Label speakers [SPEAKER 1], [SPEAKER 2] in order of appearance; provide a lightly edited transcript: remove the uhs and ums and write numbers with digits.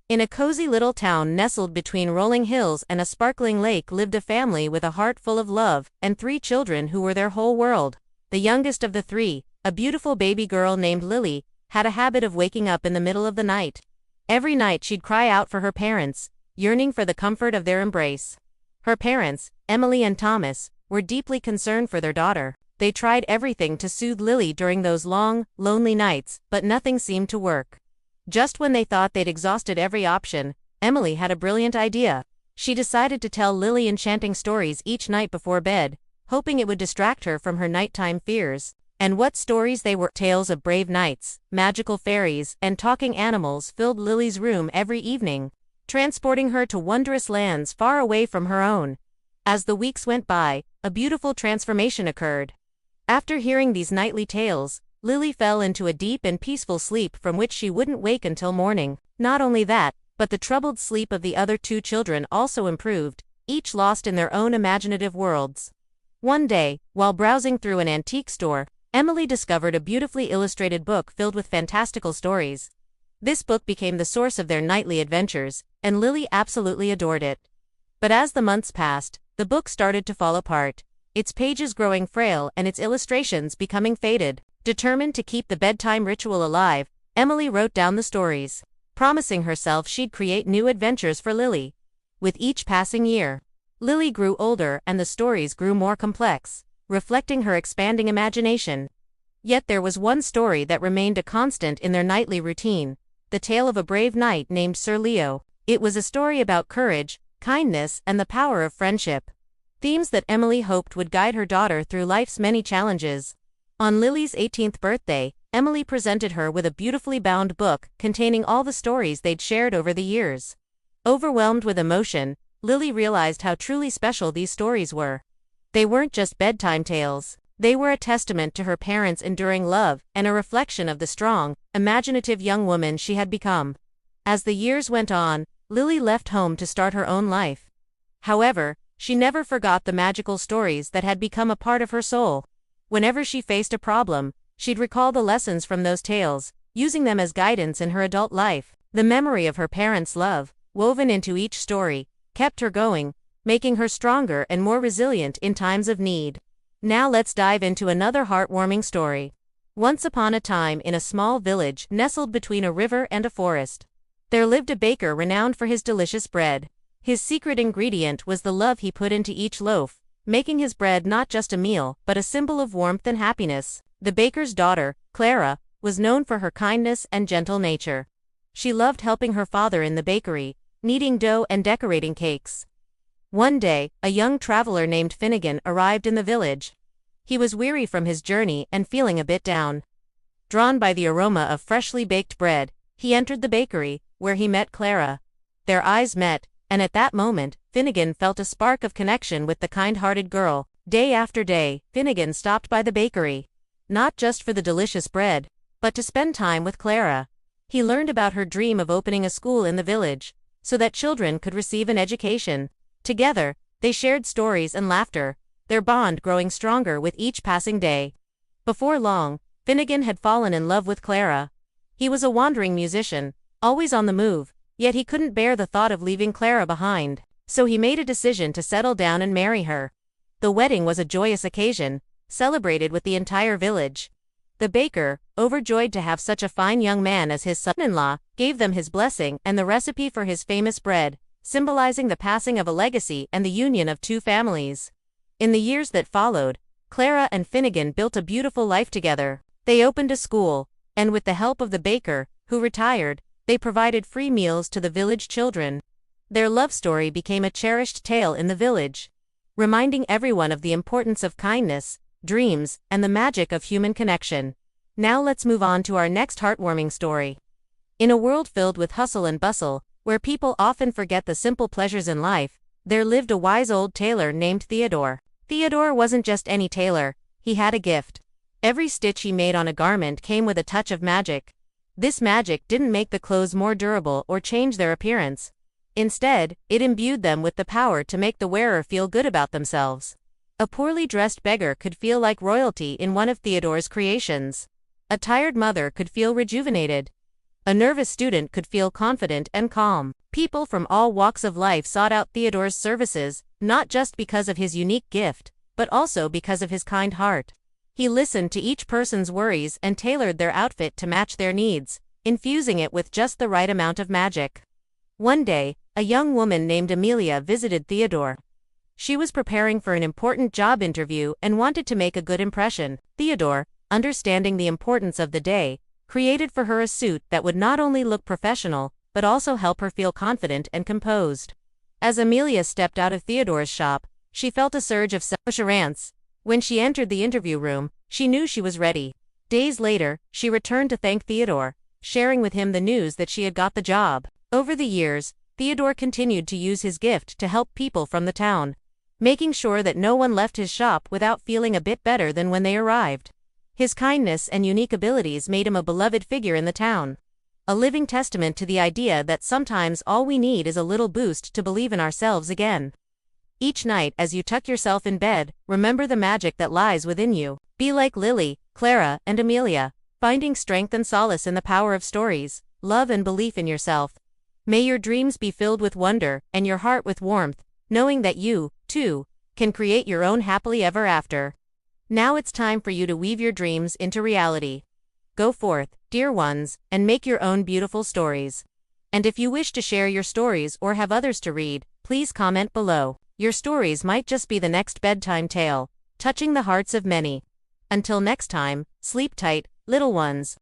[SPEAKER 1] In a cozy little town nestled between rolling hills and a sparkling lake lived a family with a heart full of love and 3 children who were their whole world. The youngest of the 3, a beautiful baby girl named Lily, had a habit of waking up in the middle of the night. Every night she'd cry out for her parents, yearning for the comfort of their embrace. Her parents, Emily and Thomas, were deeply concerned for their daughter. They tried everything to soothe Lily during those long, lonely nights, but nothing seemed to work. Just when they thought they'd exhausted every option, Emily had a brilliant idea. She decided to tell Lily enchanting stories each night before bed, hoping it would distract her from her nighttime fears. And what stories they were! Tales of brave knights, magical fairies, and talking animals filled Lily's room every evening, transporting her to wondrous lands far away from her own. As the weeks went by, a beautiful transformation occurred. After hearing these nightly tales, Lily fell into a deep and peaceful sleep from which she wouldn't wake until morning. Not only that, but the troubled sleep of the other 2 children also improved, each lost in their own imaginative worlds. One day, while browsing through an antique store, Emily discovered a beautifully illustrated book filled with fantastical stories. This book became the source of their nightly adventures, and Lily absolutely adored it. But as the months passed, the book started to fall apart, its pages growing frail and its illustrations becoming faded. Determined to keep the bedtime ritual alive, Emily wrote down the stories, promising herself she'd create new adventures for Lily. With each passing year, Lily grew older and the stories grew more complex, reflecting her expanding imagination. Yet there was one story that remained a constant in their nightly routine, the tale of a brave knight named Sir Leo. It was a story about courage, kindness, and the power of friendship. Themes that Emily hoped would guide her daughter through life's many challenges. On Lily's 18th birthday, Emily presented her with a beautifully bound book containing all the stories they'd shared over the years. Overwhelmed with emotion, Lily realized how truly special these stories were. They weren't just bedtime tales, they were a testament to her parents' enduring love and a reflection of the strong, imaginative young woman she had become. As the years went on, Lily left home to start her own life. However, she never forgot the magical stories that had become a part of her soul. Whenever she faced a problem, she'd recall the lessons from those tales, using them as guidance in her adult life. The memory of her parents' love, woven into each story, kept her going, making her stronger and more resilient in times of need. Now let's dive into another heartwarming story. Once upon a time in a small village nestled between a river and a forest, there lived a baker renowned for his delicious bread. His secret ingredient was the love he put into each loaf, making his bread not just a meal, but a symbol of warmth and happiness. The baker's daughter, Clara, was known for her kindness and gentle nature. She loved helping her father in the bakery, kneading dough and decorating cakes. One day, a young traveler named Finnegan arrived in the village. He was weary from his journey and feeling a bit down. Drawn by the aroma of freshly baked bread, he entered the bakery, where he met Clara. Their eyes met, and at that moment, Finnegan felt a spark of connection with the kind-hearted girl. Day after day, Finnegan stopped by the bakery, not just for the delicious bread, but to spend time with Clara. He learned about her dream of opening a school in the village, so that children could receive an education. Together, they shared stories and laughter, their bond growing stronger with each passing day. Before long, Finnegan had fallen in love with Clara. He was a wandering musician, always on the move, yet he couldn't bear the thought of leaving Clara behind. So he made a decision to settle down and marry her. The wedding was a joyous occasion, celebrated with the entire village. The baker, overjoyed to have such a fine young man as his son-in-law, gave them his blessing and the recipe for his famous bread, symbolizing the passing of a legacy and the union of 2 families. In the years that followed, Clara and Finnegan built a beautiful life together. They opened a school, and with the help of the baker, who retired, they provided free meals to the village children. Their love story became a cherished tale in the village, reminding everyone of the importance of kindness, dreams, and the magic of human connection. Now let's move on to our next heartwarming story. In a world filled with hustle and bustle, where people often forget the simple pleasures in life, there lived a wise old tailor named Theodore. Theodore wasn't just any tailor, he had a gift. Every stitch he made on a garment came with a touch of magic. This magic didn't make the clothes more durable or change their appearance. Instead, it imbued them with the power to make the wearer feel good about themselves. A poorly dressed beggar could feel like royalty in one of Theodore's creations. A tired mother could feel rejuvenated A nervous student could feel confident and calm. People from all walks of life sought out Theodore's services, not just because of his unique gift, but also because of his kind heart. He listened to each person's worries and tailored their outfit to match their needs, infusing it with just the right amount of magic. One day, a young woman named Amelia visited Theodore. She was preparing for an important job interview and wanted to make a good impression. Theodore, understanding the importance of the day, created for her a suit that would not only look professional, but also help her feel confident and composed. As Amelia stepped out of Theodore's shop, she felt a surge of self-assurance. When she entered the interview room, she knew she was ready. Days later, she returned to thank Theodore, sharing with him the news that she had got the job. Over the years, Theodore continued to use his gift to help people from the town, making sure that no one left his shop without feeling a bit better than when they arrived. His kindness and unique abilities made him a beloved figure in the town, a living testament to the idea that sometimes all we need is a little boost to believe in ourselves again. Each night as you tuck yourself in bed, remember the magic that lies within you. Be like Lily, Clara, and Amelia, finding strength and solace in the power of stories, love and belief in yourself. May your dreams be filled with wonder, and your heart with warmth, knowing that you, too, can create your own happily ever after. Now it's time for you to weave your dreams into reality. Go forth, dear ones, and make your own beautiful stories. And if you wish to share your stories or have others to read, please comment below. Your stories might just be the next bedtime tale, touching the hearts of many. Until next time, sleep tight, little ones.